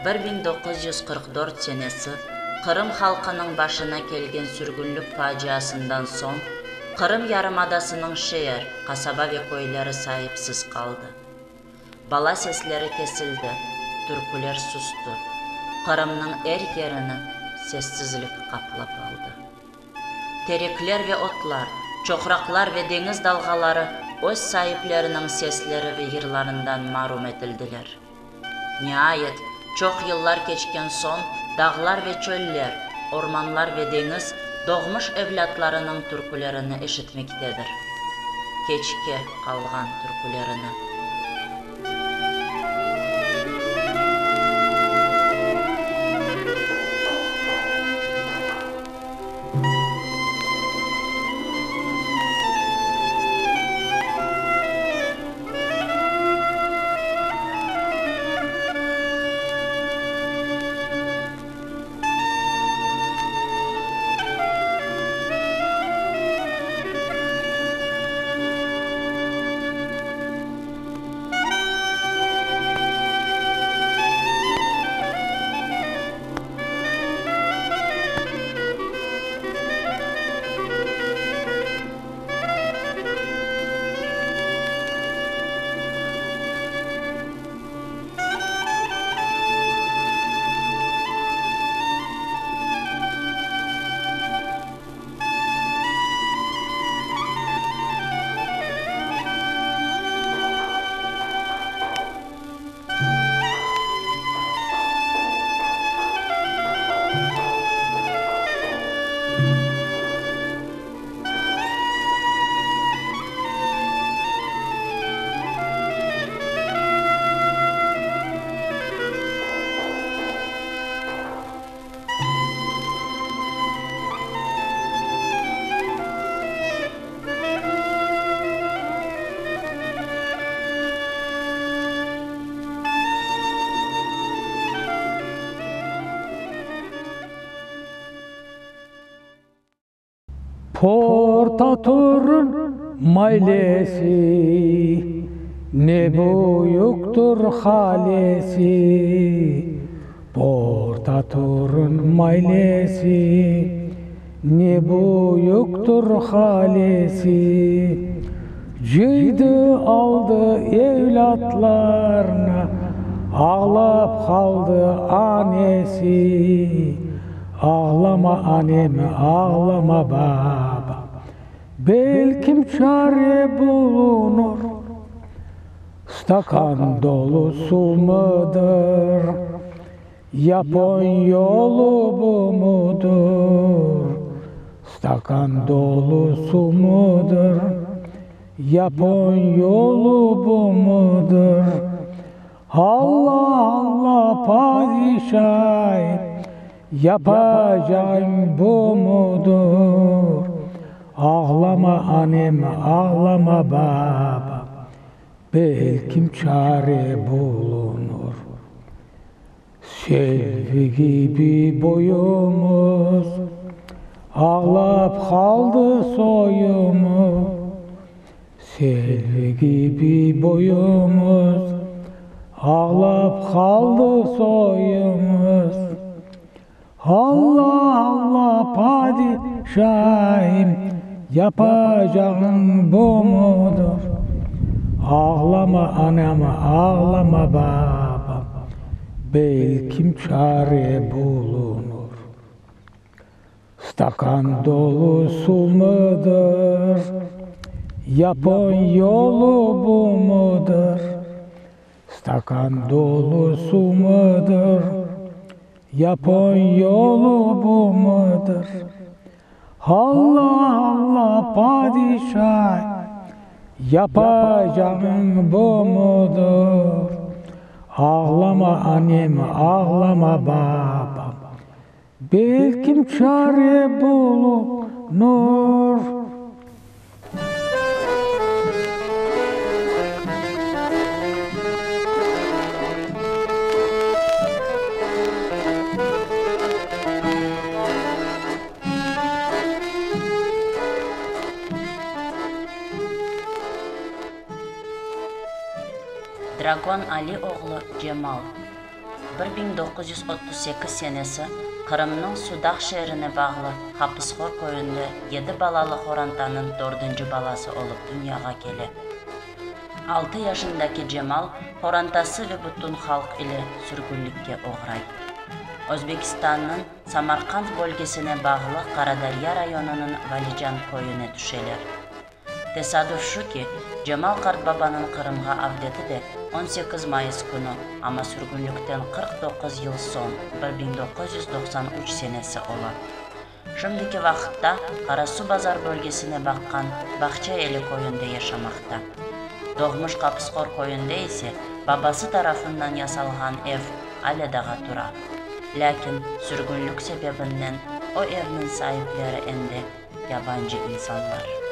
1944 senesi Kırım halkının başına kelgen sürgünlük faciasından son Kırım Yarımadasının şehir, kasaba ve koyları sahipsiz kaldı. Bala sesleri kesildi, türküler sustu. Kırım'nın her yerini sessizlik kaplap aldı. Terikler ve otlar, çokraklar ve deniz dalgaları öz sahiplerinin sesleri ve yırlarından mahrum edildiler. Nihayet çok yıllar geçken son dağlar ve çöller, ormanlar ve deniz doğmuş evlatlarının türkülerini işitmektedir. Keçke kalgan türkülerini. Portatur'un mailesi, ne büyüktür halesi. Portatur'un mailesi, ne büyüktür halesi. Cıydı aldı evlatlarına, ağlap kaldı annesi. Ağlama annem, ağlama baba, belkim çare bulunur. Stakan dolu su mudur, yapon yolu bu mudur? Stakan dolu su mudur, yapon yolu bu mudur? Allah Allah padişah, yapacağım bu mudur? Ağlama annem, ağlama baba, belkim çare bulunur. Selvi gibi boyumuz, ağlap kaldı soyumuz. Selvi gibi boyumuz, ağlap kaldı soyumuz. Allah Allah padişahım, yapacağın bu mudur? Ağlama anam, ağlama babam, belkim çare bulunur. Stakan dolu su mudur, yapon yolu bu mudur? Stakan dolu su mudur, yapon yolu bu mudur? Allah Allah padişah, yapacağın bu mudur? Ağlama annem, ağlama babam, belkim çare bulunur. Dragon Ali oğlu Cemal 1938 senesi Kırım'nın Sudak şehrine bağlı Hapısxor köyünde 7 balalı Xorantanın 4. balası olup dünyaya kele. 6 yaşındaki Cemal Xorantası ve bütün halk ile sürgünlükке uğray. Özbekistan'ın Samarkand bölgesine bağlı Karadarya rayonunun Valican köyüne düşeler. Tesadüf şu ki Cemal Kartbaba'nın Kırım'a avdeti de 18 Mayıs günü ama sürgünlükten 49 yıl son 1993 senesi olan. Şimdiki vakitte Karasu Bazar bölgesine bakkan Bahçeeli köyünde yaşamakta. Doğmuş Hapısxor köyünde ise babası tarafından yasalgan ev hala daha dura. Lakin sürgünlük sebebinden o evin sahipleri endi yabancı insanlar.